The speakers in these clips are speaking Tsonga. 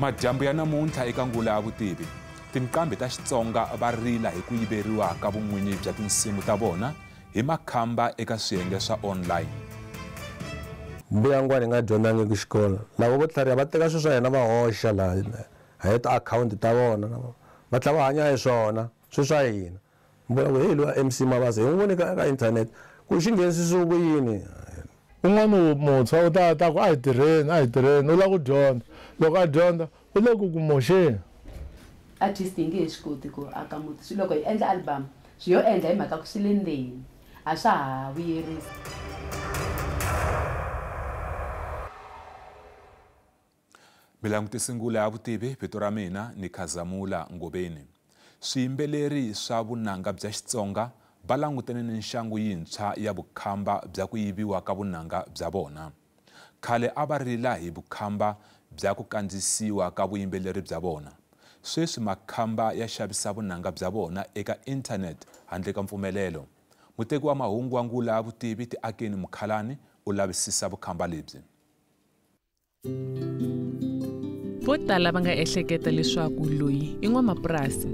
Madyambu ya namuntlha eka Ngula ya Vutivi, tinqambi ta Xitsonga va rila hi ku yiveriwa ka vun'winyi bya tinsimu ta vona hi makhamba eka swiyenge swa online. Mbuyangwani nga dyondangi ku xikolo lavo vo tlhariha va teka swilo swa hina va hoxa laha hi ti-akhawunti ta vona va tlhela va hanya hi swona swilo swa hina. Mbula ku hey loyi MC Mabasa hi n'wi voni ka internet ku xi nghenisisiwe ku yini. Un'wana muntshwa u ta ku a hi tirheni u lava ku dyondza loko a dyondza u le ku moxeni. Artist yi nge he swi koti ku aka muti swi loko hi endla album swi yo endla hi mhaka ku swi le ndzeni a swa ha vuyerisi. Milangutisi Ngula ya Vutivi, vito ra mina ni Khazamula Ngobeni. Swiyimbeleri swa vunanga bya Xitsonga va langutene ni nxangu yintshwa ya vukhamba bya ku yiviwa ka vunanga bya vona. Khale a va rila hi vukhamba bya ku kandzisiwa ka vuyimbeleri bya vona. Sweswi makhamba ya xavisa vunanga bya vona eka internet handle ka mpfumelelo. Muteki wa mahungu wa Ngula ya Vutivi Tiakeni Mukhalani u lavisisa vukhamba lebyi. Vo tala va nga ehleketa leswaku loyi i n'wamapurasi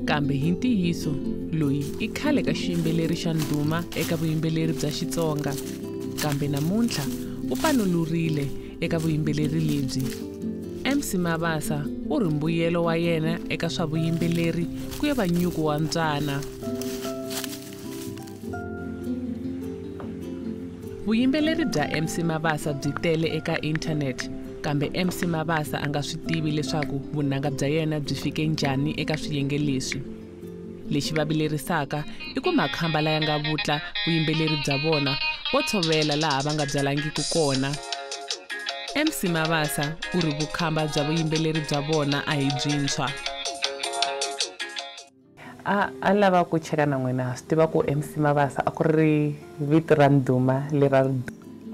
kambe hi ntiyiso loyi i khale ka xiyimbeleri xa ndhuma eka vuyimbeleri bya Xitsonga kambe namuntlha u panulurile eka vuyimbeleri lebyi. MC Mabasa u ri mbuyelo wa yena eka swa vuyimbeleri ku ya va nyuku wa ntswana. Vuyimbeleri bya MC Mabasa byi tele eka internet kambe MC Mabasa a nga swi tivi leswaku vunanga bya yena byi fike njhani eka swiyenge leswi. Lexi va vilerisaka i ku makhamba laya nga vutla vuyimbeleri bya vona vo tshovela laha va nga byalangiki kona. MC Mabasa u ri vukhamba bya vuyimbeleri bya vona a hi byintshwa. A lava ku cheka na n'wina swi tiva ku MC Mabasa a ku ri vito ra ndhuma lera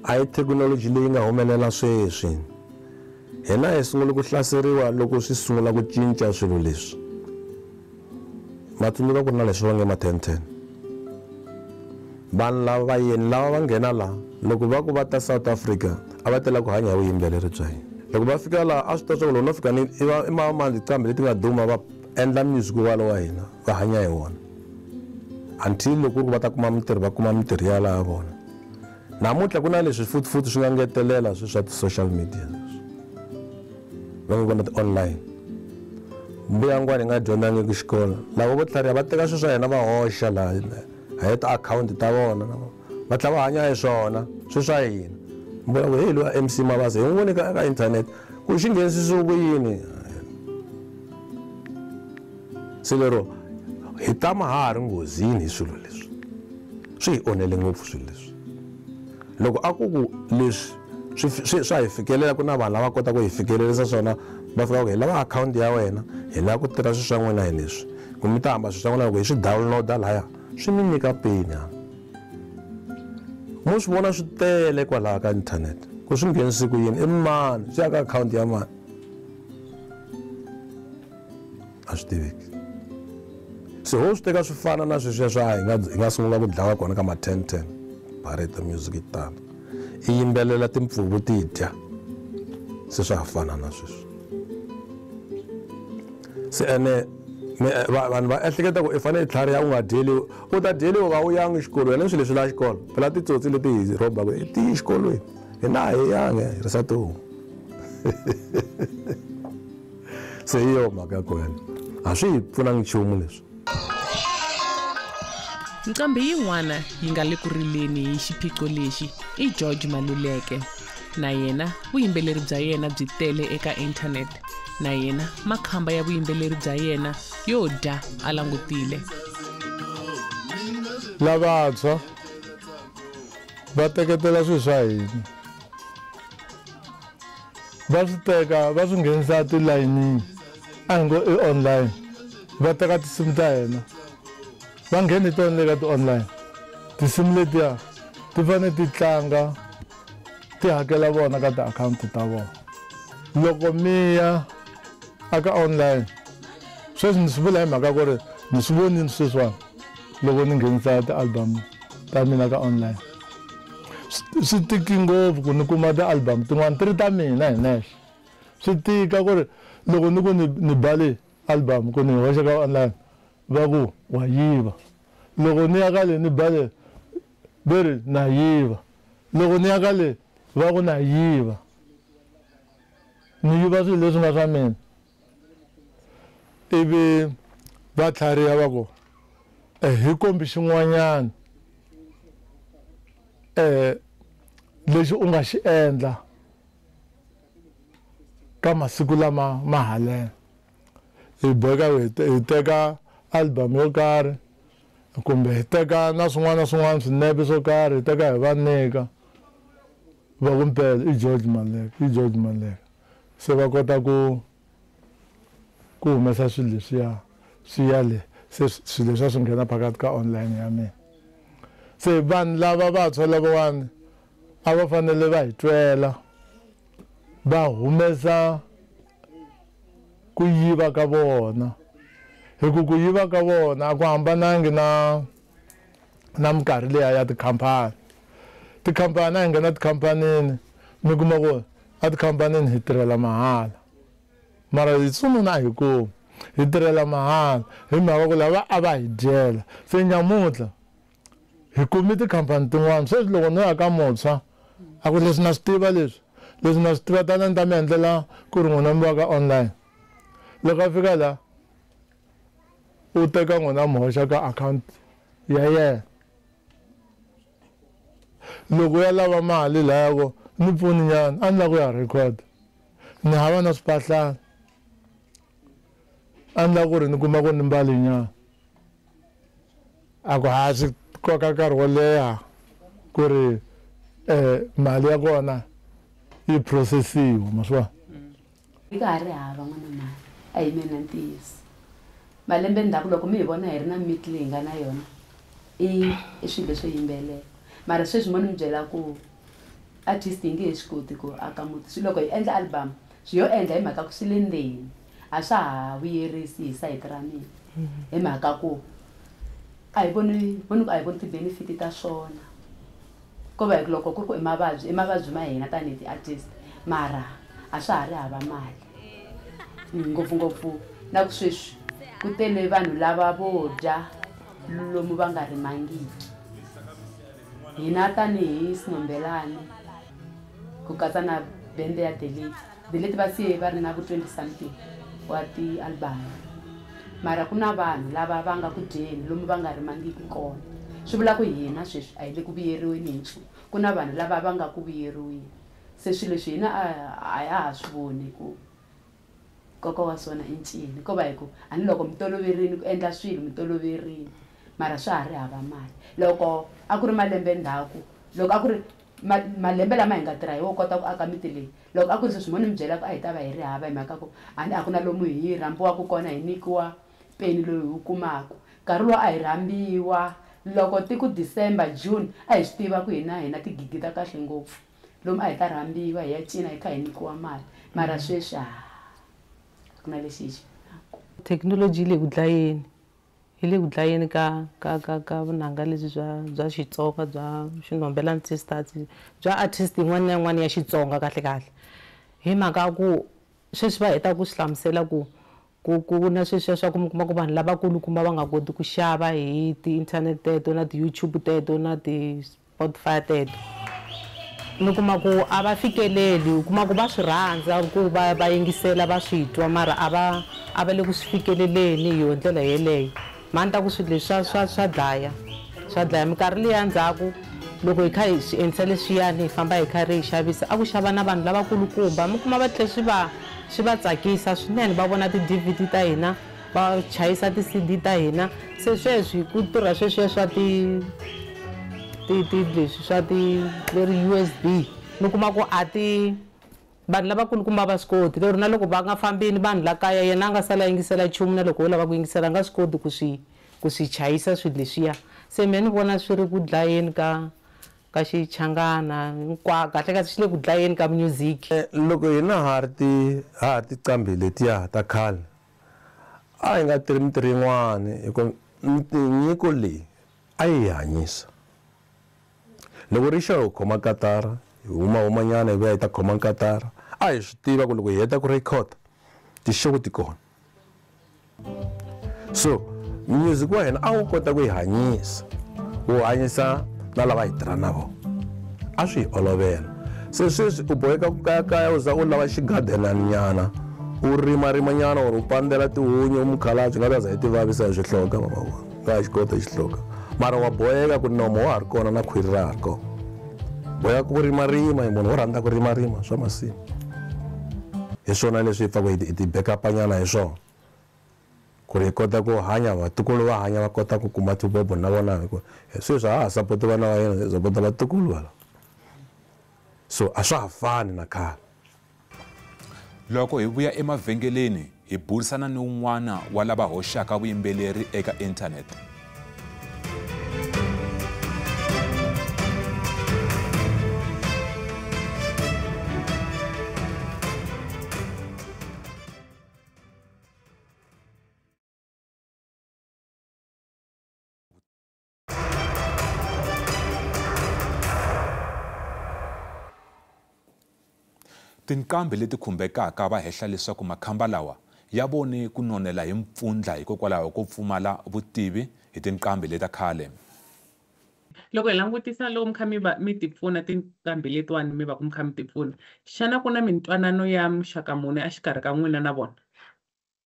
a hi thekinoloji leyi nga humelela sweswi. Hina hi sungula ku hlaseriwa loko swi sungula ku cinca swilo leswi. Matsundzuka ku na leswi va nge ma 1010. Vanhu lava va yeni lava va nghena laha loko va ku va ta South Africa a va tela ku hanya hi vuyimbeleri bya hina. Loko va fika laha a swi ta swa ku loko no fika ni i mavamani tinqambi leti nga duma va endla music walo wa hina va hanya hi wona. Until loko va ta kuma mintirho va kuma mintirho ya laha vona. Namuntlha ku na leswi futhi swi nga ngetelela swilo swa ti-social media. Va nga vona online. Mbuyangwani nga dyondangi ku xikolo lavo vo tlhariha va teka swilo swa hina va hoxa laha hi ti-akhawunti ta vona va tlhela va hanya hi swona swilo swa hina. Mbula ku hey loyi MC Mabasa hi n'wi voni ka internet ku xi nghenisisiwe ku yini. Se lero hi tama ha ha ri nghozini hi swilo leswi swi hi onhele ngopfu swilo leswi. Loko a ku leswi swa hi fikelela ku na vanhu lava kota ku hi fikelerisa swona va fika ku hi lava akhawunti ya wena hi lava ku tirha swilo swa n'wina hi leswi ku mi ta hamba swilo swa n'wina loko hi swi download-a lahaya swi mi nyika peni. Mo swi vona swi tele kwalaha ka internet ku swi nghenisi ku yini i mani swi ya ka akhawunti ya mani a swi tiveki. Se ho swi teka swi fana na sweswiya swa hi nga sungula ku dlawa kona ka ma 1010 Bareta Music yi tala i yimbelela timpfuvu ti dya se swa ha fana na sweswi. Se ene vanhu va ehleketa ku i fanele i tlhariha u nga dyeliwi u ta dyeliwa va u yangi xikolweni swilo leswi la xikolo phela titsotsi leti hi robaka i ti xikolweni hina a hi yangi hi risa tihomu. Se hi yo mhaka ya kona a swi hi pfunangi nchumu leswi. Nqambi yin'wana yi nga le ku rileni hi xiphiqo lexi i George Maluleke. Na yena vuyimbeleri bya yena byi tele eka internet. Na yena makhamba ya vuyimbeleri bya yena yo dya a langutile. Lavantshwa va teketela swilo swa hina va swi teka va swi nghenisa tilayinini a hi ngo i online va teka tinsimu ta hina va ngheni tona le ka ti-online. Tinsimu letiya ti fanele ti tlanga ti hakela vona ka ti-akhawunti ta vona. Loko mi ya aka online sweswi ni swi vula hi mhaka ku ri ni swi vonini sweswiwani loko ni nghenisa ti-album ta mina ka online. Swi tiki ngopfu ku ni kuma ti-album tin'wana ti ri ta mina hi nexe. Swi tika ku ri loko ni ku ni bale album ku ni hoxa ka online va ku wa yiva loko ni ya ka le ni bale beri na yiva loko ni ya ka le va ku na yiva ni yiva swilo leswi nga swa mina ivi va tlhariha va ku hi kombi xin'wanyana lexi u nga xi endla ka masiku lama ma haleni hi boheka hi teka album yo karhi kumbe hi teka na swin'wana na swin'wana swinepe swo karhi hi teka hi va nyika va ku mpela i George Maleka se va kota ku humesa swilo leswiya swi ya le se swilo leswiya swi nghena phakathi ka online ya mina se vanhu lava vantshwa lavawani a va fanele va hi twela va humesa ku yiva ka vona hi ku yiva ka vona a ku hambanangi na minkarhi leya ya tikhampani a hi nghena tikhampanini mi kuma ku a tikhampanini hi tirhela mahala mara hi sungula hi kumi hi tirhela mahala hi mhaka ku lava a va hi dyela se nyamuntlha hi kumi tikhampani tin'wana sweswi loko no ya ka muntshwa a ku leswi na swi tiva leswi na swi tiva tanani ta mi endlela ku ri n'wina mi va ka online loko a fika la u teka n'wina mi hoxa ka akhawunti ya yena loko ya lava mali layako ni pfuni nyana a ni lava ku ya record ni hava na swipahlana a ni lava ku ri ni kuma ku ni mbali nyana a ku ha swi koka nkarhi wo leha ku ri mali ya kona yi phurosesiwa ma swi vona hi ka ha ri hava n'wana mali a hi mina ntiyiso malembe ndzhaku loko mi hi vona hi ri na miti leyi nga na yona i swilo leswo yimbelela mara sweswi mo ni mi byela ku artist yi nge he swi koti ku aka muti swi loko hi endla album swi yo endla hi mhaka ku swi le ndzeni a swa ha vuyerisi hi sayiti ra mina hi mhaka ku a hi voni ku a hi voni ti-benefit ta swona ko va hi ku loko ku ri ku i mavabyi ma hina tanihi ti-artist mara a swa ha ri hava mali ngopfungopfu na ku sweswi ku tele vanhu lava vo dya lomu va nga rimangiki hina tanihi Sinombelani ku katsa na bende ya Delete va siye va ri na ku 20 something wa ti-album mara ku na vanhu lava va nga ku dyeni lomu va nga rimangiki kona swi vula ku hina sweswi a hi le ku vuyeriweni hi nchumu ku na vanhu lava va nga ku vuyeriweni se swilo leswi hina a ya ha swi voni ku nkoka wa swona i ncini ko va hi ku a ni loko mi toloverini ku endla swilo mi toloverini mara swa ha ri hava mali loko a ku ri malembe ndzhaku loko a ku ri malembe lama hi nga tirha hi wo kota ku aka miti leyi loko a ku ri sweswi mo ni mi byela ku a hi ta va hi ri hava hi mhaka ku a ku na lomu hi rhambiwaka kona hi nyikiwa peni loyi hi wu kumaka nkarhi lowu a hi rhambiwa loko ti ku December June a hi swi tiva ku hina tigigi ta kahle ngopfu lomu a hi ta rhambiwa hi ya cina hi kha hi nyikiwa mali mara sweswi ku na lexi hi xi thekinoloji yi le ku dlayeni ka vunanga lebyi bya Xitsonga bya Xinombelani Sisters bya artist yin'wana na yin'wana ya Xitsonga kahle hi mhaka ku sweswi va heta ku swi hlamusela ku na sweswiya swa ku mi kuma ku vanhu lavakulukumba va nga koti ku xava hi ti-internet teto na ti-YouTube teto na ti-Spotify teto mi kuma ku a va fikeleli u kuma ku va swi rhandza ku va yingisela va swi twa mara a va le ku swi fikeleleni hi yo ndlela yeleyo mani ta ku swilo leswi swa dlaya minkarhi leyi ya ndzhaku loko hi kha hi swi endlisa leswiyani hi famba hi karhi hi xavisa a ku xava na vanhu lavakulukumba mi kuma va tlhela swi va tsakisa swinene va vona ti-DVD ta hina va chayisa ti-CD ta hina se sweswi ku tirha sweswiya swa leswi swa leri USB mi kuma ku vanhu lavakulukumba va swi koti lero na loko va nga fambini vanhu la kaya yena a nga sala yingisela nchumu na loko wo lava ku yingisela a nga swi koti ku swi chayisa swilo leswiya se mina ni vona swi ri ku dlayeni ka xichangana hinkwako kahle swi le ku dlayeni ka music loko hina ha ri tinqambi letiya ta khale a hi nga tirhi mitirho yin'wana hikuva nyiko leyi a yi hanyisa loko ri xa hi khoma katara hi humanyana hi vuya hi ta khoma katara a hi swi tiva ku loko hi heta ku record tixoku ti kona. So music wa hina a wu kota ku yi hanyisa wu hanyisa na lava hi tirha na vona, a swi hi olovela. Se sweswi u boheka ku kayakaya u za u lava xigadenanyana u rimarimanyana or u pandzela tihunyi mukhalabye nga ta za hi ti vavisa hi swihloka mama vona nga hi xi kota hi xihloka, mara wa boheka ku nomo wa ha ri kona na khwiri ra ha ri kona. Boheka ku rimarima hi munhu wo rhandza ku rimarima swa masimu, hi swona leswi hi pfaku hi ti backupanyana hi swona ku ri hi kota ku hanya, vatukulu va hanya va kota ku kuma tibobo na vona. Sweswi ha ha sapoti vana va yena, hi sapota vatukulu vala, so a swa ha fani na khale. Loko hi vuya emavhengeleni hi burisana ni un'wana wa lava hoxaka vuyimbeleri eka inthanete. Tinqambi leti khumbekaka va hehla leswaku makhamba lawa ya vone ku nonela hi mpfundla hikokwalaho ko pfumala vutivi hi tinqambi leta khale. Loko hi langutisa loko mi kha mi tipfuna tinqambi letiwani mi va ku mi kha mi tipfuna, xana ku na mintwanano ya muxaka mune exikarhi ka n'wina na vona?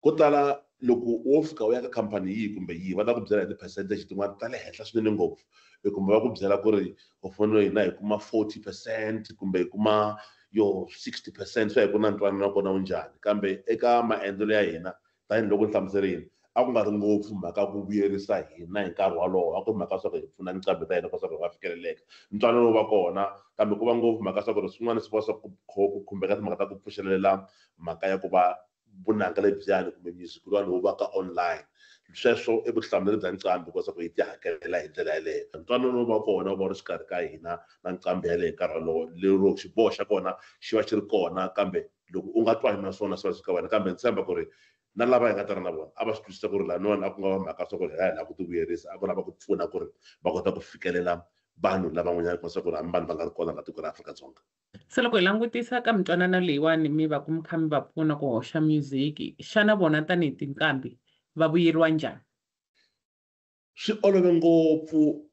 Ko tala loko wo fika u ya ka khampani yihi kumbe yihi va ta ku byela hi ti-percentage tin'wana ta le henhla swinene ngopfu, kumbe va ku byela ku ri u fanele hina hi kuma 40% kumbe hi kuma yo 60%, swa hi ku na ntwanano wa kona wu njhani. Kambe eka maendlelo ya hina tanihiloko ni hlamuserile a ku nga ri ngopfu mhaka ku vuyerisa hina hi nkarhi walowo, a ku ri mhaka swa ku hi pfuna tinqambi ta hina ku swa ku va fikeleleka. Ntwanano va kona kambe ku va ngopfu mhaka swa ku ri swin'wana swi va swa ku khumbeka timhaka ta ku pfuxelela mhaka ya ku va vunanga lebyiyani kumbe music lowani wu va ka online. Sweswo i vutihlamuleri bya nqambi ku swa ku hi ti hakelela hi ndlela yaleyo. Ntwanano va kona va ri xikarhi ka hina na nqambi yaleyo nkarhi walowo, lero xiboho xa kona xi va xi ri kona. Kambe loko u nga twani na swona swi va swi ka wena, kambe ni tshemba ku ri na lava hi nga tirha na vona a va swi twisisa ku ri laniwani a ku nga va mhaka swa ku ri hi lava ku ti vuyerisa, a ku lava ku pfuna ku ri va kota ku fikelela vanhu lavan'wanyana ku swa ku ri hambi vanhu va nga ri kona ka tiko ra Afrika-Dzonga. Se loko hi langutisa ka mintwanano leyiwani mi va ku mi kha mi va pfuna ku hoxa music, xana vona tanihi tinqambi va vuyeriwa njhani? Swi olove ngopfu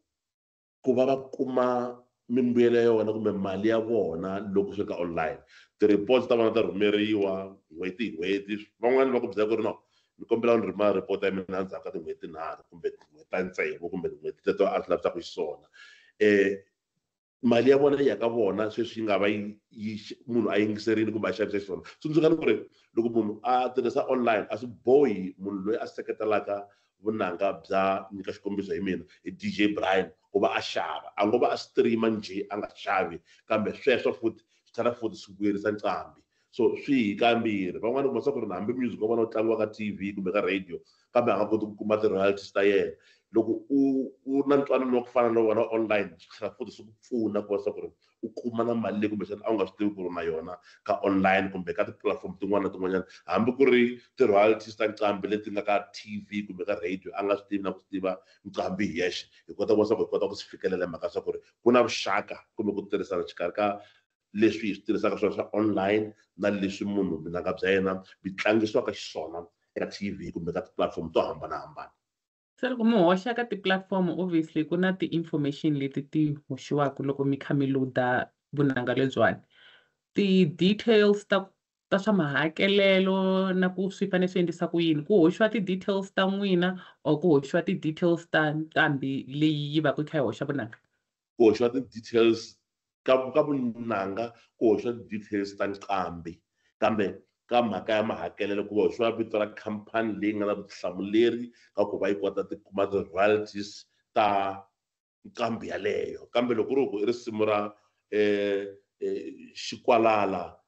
ku va va kuma mimbuyelo ya vona kumbe mali ya vona loko swi ka online. Ti-reports ta vona ta rhumeriwa n'hweti hi n'hweti, van'wani va ku byela ku ri no ni kombela ni rhumela report ya mina endzhaku ka tin'hweti tinharhu kumbe tin'hweti ta tsevu kumbe tin'hweti teto a swi lavisaka xiswona. Mali ya vona yi ya ka vona sweswi yi nga va munhu a yingiserile kumbe a xavisa xiswona. Tsundzukani ku ri loko munhu a tirhisa online a swi bohi munhu loyi a seketelaka vunanga bya nyika xikombiso hi mina hi DJ Brian ku va a xava, a ngo va a streama njhe a nga xavi, kambe sweswo futhi swi tlhela futhi swi vuyerisa nqambi. So swi hi kambirhi, van'wani kuma swa ku ri hambi music wa vona wu tlangiwa ka TV kumbe ka radio kambe a nga koti ku kuma ti-royalties ta yena. Loko u na ntwanano wa ku fana na vona online swi tlhela futhi swi ku pfuna ku va swa ku ri u kuma na mali leyi kumbexana a wu nga swi tivi ku ri na yona ka online kumbe ka tipulatifomo tin'wana na tin'wanyana, hambi ku ri ti-royalties ta nqambi leti nga ka TV kumbe ka radio a nga swi tivi na ku swi tiva nqambi hi yexe. Hi kota ku va swa ku hi kota ku swi fikelela mhaka swa ku ri ku na vuxaka kumbe ku tirhisana xikarhi ka leswi hi swi tirhisaka swona swa online na leswi munhu vunanga bya yena byi tlangisiwaka xiswona eka TV kumbe ka tipulatifomo to hambanahambana. Se loko mi hoxa ka tipulatifomo obviously ku na ti-information leti ti hoxiwaka loko mi kha mi load-a vunanga lebyiwani. Ti-details ta swa mahakelelo na ku swi fanele swi endlisa ku yini, ku hoxiwa ti-details ta n'wina or ku hoxiwa ti-details ta nqambi leyi yi va ku kha yi hoxa vunanga? Ku hoxiwa ti-details ka vunanga, ku hoxiwa ti-details ta nqambi, kambe ka mhaka ya mahakelelo ku hoxiwa vito ra khampani leyi nga na vutihlamuleri ka ku va yi kota ti kuma ti-royalties ta nqambi yaleyo. Kambe loko ri ku i risimu ra Xikwalala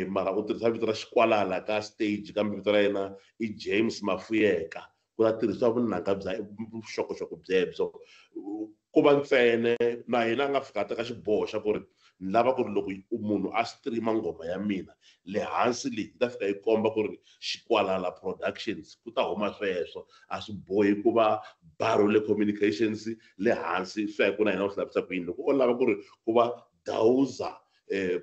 mara u tirhisa vito ra Xikwalala ka stage kambe vito ra yena i James Mafuyeka, ku ta tirhisiwa vunanga bya vuxokoxoko byebyo. Ku va ntsena na hina a nga fika teka xiboho xa ku ri ni lava ku ri loko munhu a streama ngoma ya mina le hansi leyi yi ta fika yi komba ku ri Xikwalala Productions ku ta huma sweswo. A swi bohi ku va Barole Communications le hansi, swi ya hi ku na hina u swi lavisa ku yini. Loko u lava ku ri ku va Dauza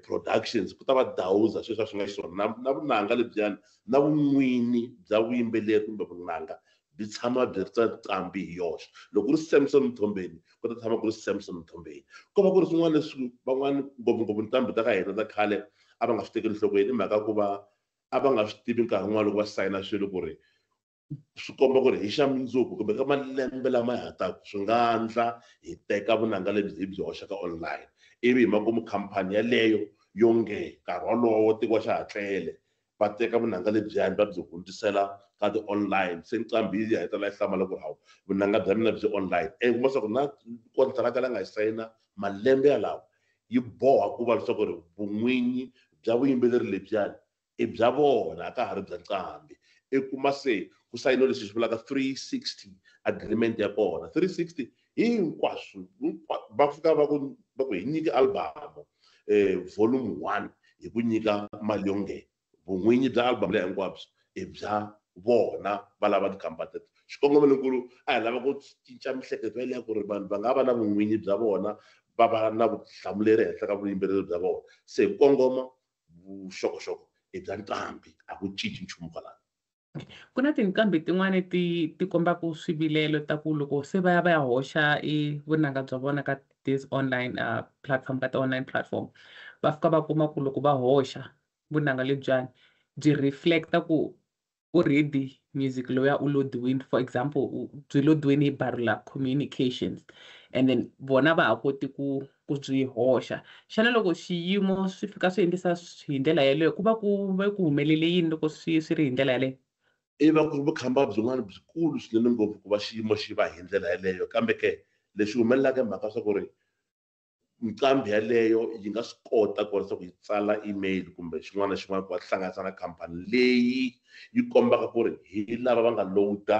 productions ku ta va dawuza sweswi swi nga xiswona na vunanga lebyani na vun'wini bya vuyimbeleri kumbe vunanga byi tshama byi ri nqambi hi yoxe loko ku ri Samson Mthombeni ku ta tshama ku ri Samson Mthombeni ko va ku ri swin'wana leswi van'wani ngopfungopfu nqambi ta ka hina ta khale a va nga swi tekeli enhlokweni i mhaka ku va a va nga swi tivi nkarhi wun'wana loko va sayina swilo ku ri swi komba ku ri hi xa mundzuku kumbe ka malembe lama hi hataka swi nga ndla hi teka vunanga lebyi hi byi hoxa ka online ivi hi makumu khampani yaleyo yo nge nkarhi wolowo tiko xa ha tlele va teka vunanga lebyiyani va byi hundzisela ka ti-online se nqambi yi hetelela yi hlamala ku ri hawu vunanga bya mina byi online kuma leswaku na kontraka la nga yi sayina malembe yalawo yi boha ku va leswaku ri vun'winyi bya vuyimbeleri lebyiyani i bya vona a ka ha ri bya nqambi i kuma se ku sayiniwa leswi swi vulaka 360 agreement ya kona 360 hinkwaswo va fika va ku hi nyika album volume 1 hi ku nyika mali yo nge vun'winyi bya album leyi hinkwabyo i bya vona va lava tikhampani teto xikongomelonkulu a hi lava ku cinca mihleketo yaleyo ku ri vanhu va nga va na vun'winyi bya vona va va na vutihlamuleri ehenhla ka vuyimbeleri bya vona se hi kongoma vuxokoxoko i bya nqambi a ku cinci nchumu kwalano. Ku na tinqambi tin'wani ti kombaka swivilelo ta ku loko se va ya hoxa vunanga bya vona ka this online platform ka ti-online platform va fika va kuma ku loko va hoxa vunanga lebyani byi reflecta ku already music loya u lodiwini for example byi lodiwini hi Barula Communications and then vona va ha koti ku byi hoxa xana loko xiyimo swi fika swi endlisa hi ndlela yaleyo ku va ku humelele yini loko swi ri hi ndlela yaleyo i va ku ri vukhamba byin'wana byikulu swinene ngopfu ku va xiyimo xi va hi ndlela yaleyo kambe ke lexi humelelaka hi mhaka swa ku ri nqambi yaleyo yi nga swi kota ku leswaku yi tsala email kumbe xin'wana na xin'wana ku va tihlanganisa na khampani leyi yi kombaka ku ri hi lava va nga lowuda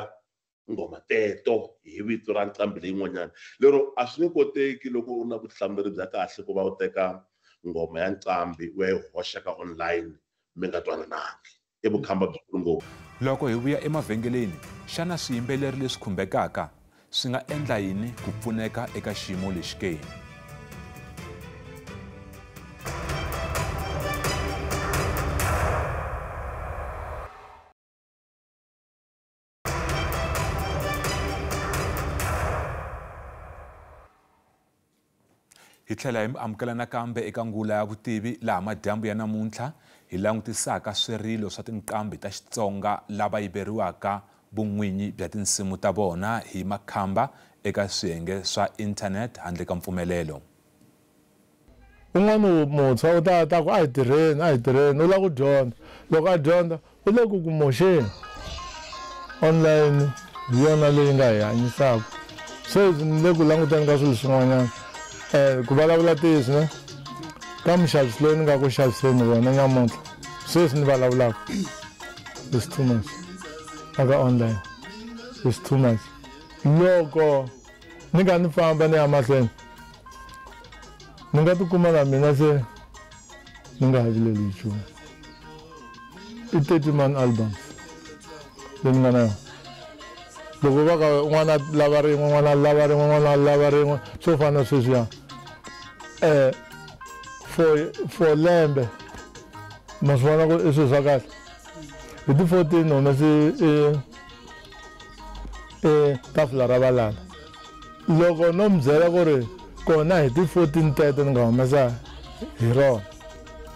ngoma teto hi vito ra nqambi leyin'wanyana lero a swi nge koteki loko u na vutihlamuleri bya kahle ku va u teka ngoma ya nqambi u ya yi hoxa ka online mi nga twananangi i vukhamba byikulu ngopfu. Loko hi vuya emavhengeleni xana swiyimbeleri leswi khumbekaka swi nga endla yini ku pfuneka eka xiyimo lexi ke? Hi tlhela hi amukela nakambe eka ngula ya vutivi laha madyambu ya namuntlha hi langutisaka swirilo swa tinqambi ta Xitsonga lava yiveriwaka vun'winyi bya tinsimu ta vona hi makhamba eka swiyenge swa internet handle ka mpfumelelo. Un'wana muntshwa u ta ku a hi tirheni u lava ku dyondza loko a dyondza u le ku moxeni online hi yona leyi nga hi hanyisaka sweswi ni le ku languteni ka swilo swin'wanyana ku vulavula tisi ne ka muxavisi loyi ni nga ku xaviseni vona nyamuntlha sweswi ni vulavulaka it's too much aka online it's too much loko ni nga ni famba ni ya mahlweni ni nga tikuma na mina se ni nga havileli nchumu i 30-man albums leyi ni nga na yona loko va ka un'wana lava rin'we un'wana lava rin'we un'wana lava rin'we swo fana na sweswiya for lembe ma swi vona ku i swilo swa kahle hi ti 14 humese tafula ra valala loko no mi byela ku ri kona hi ti 14 teto ni nga humesa hi rona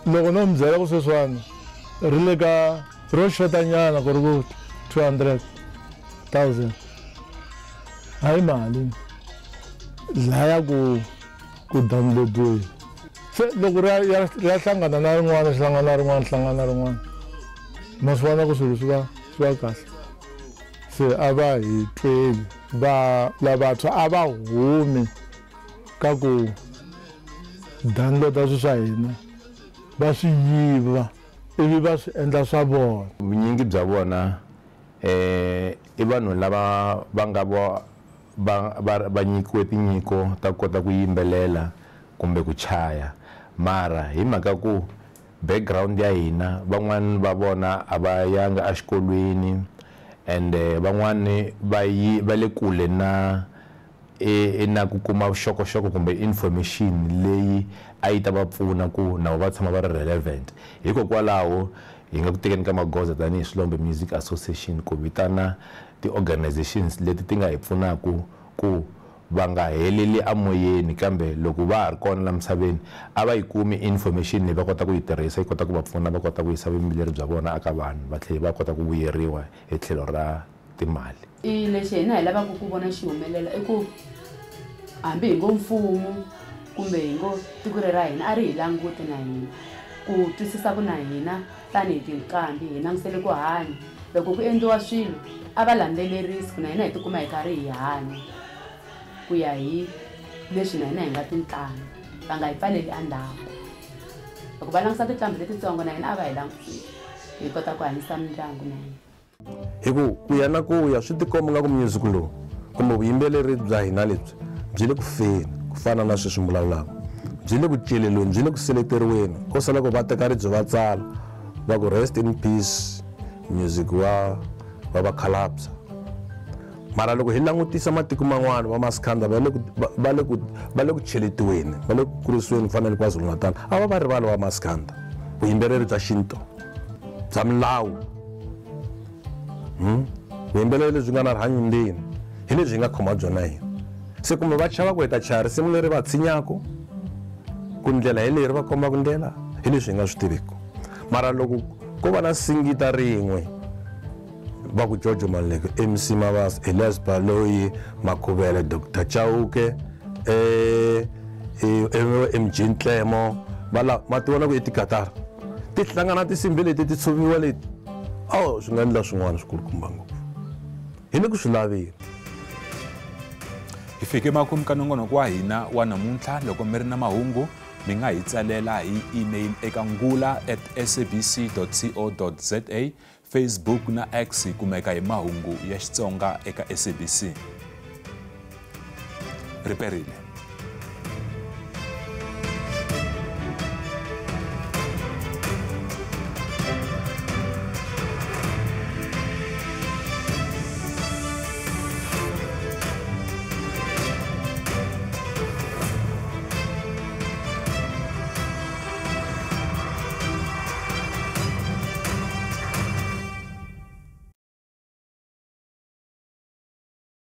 loko no mi byela ku sweswiwani ri le ka ro xotanyana ku ri ku 200,000 hayi mali laya ku downloadiwe se loko ri ya hlangana na rin'wana hlangana na rin'wana ma swi vona ku swilo swi va kahle se a va hi tweli lavantshwa a va humi ka ku downloada swilo swa hina va swi yiva ivi va swi endla swa vona vunyingi bya vona i vanhu lava va nga va nyikiwe tinyiko ta kota ku yimbelela kumbe ku chaya mara hi mhaka ku background ya hina van'wani va vona a va yanga exikolweni and van'wani va le kule na na ku kuma vuxokoxoko kumbe information leyi a yi ta va pfuna ku na va tshama va ri relevant. Hikokwalaho hi nga ku tekeni ka magoza tanihi Swilombe Music Association ku vitana ti-organizations leti ti nga hi pfunaku ku va nga heleli amoyeni, kambe loko va ha ri kona la misaveni a va yi kumi information leyi va kota ku yi tirhisa yi kota ku va pfuna va kota ku yisa vuyimbeleri bya vona aka vanhu va tlhela va kota ku vuyeriwa hi tlhelo ra timali. Lexi hina hi lavaka ku vona xi humelela i ku hambi hi ngo mfumo kumbe hi ngo tiko ra hina a ri hi languti na hina ku twisisa ku na hina tanihi tinqambi hi langutisele ku hanya. Loko ku endliwa swilo a va landzelerisi ku na hina hi tikuma hi karhi hi hanya ku ya hi leswi na hina hi nga tinqambi, va nga hi pfaleli endzhaku. Loko va langutisa tinqambi letitsongo na hina a va hi langutisi hi kota ku hanyisa mindyangu na hina. Hi ku ya na ku ya swi tikomba nga ku music lowu kumbe vuyimbeleri bya hina lebyi byi le ku feni ku fana na sweswi mi vulavulaka, byi le ku celeriweni, byi le ku seleteriweni. Ko sala ku va teka ribye va tsala va ku rest in peace music wa vakhalabya. Mara loko hi langutisa matiko man'wana va Maskanda va le ku cheletiweni, va le ku kurisiweni fanele KwaZulu-Natal a va rivali va Maskanda vuyimbeleri bya xintu bya milawu. Vuyimbeleri lebyi nga na rihanyo ndzeni hi lebyi hi nga khoma byona hina. Se kumbe va chava ku heta chaya risimu leri va tshinyaka ku ndlela hi leyi va kombaka ndlela hi leswi hi nga swi tiviki. Mara loko ko va na singita rin'we va ku George Maluleke, MC Mabasa, Elias Baloyi, Makhuvele, Dr. Chauke, MJ Ntlemo ma ti vona ku i tikatara ti hlangana tinsimbhi leti ti tshoviwa leti swi nga endla swin'wana swikulukumba ngopfu hi le ku swi laveni. Hi fike makumu ka nongonoko wa hina wa namuntlha. Loko mi ri na mahungu mi nga hi tsalela hi email eka ngula@sabc.co.za, Facebook na X kumeka hi mahungu ya Xitsonga eka SABC. Riperile.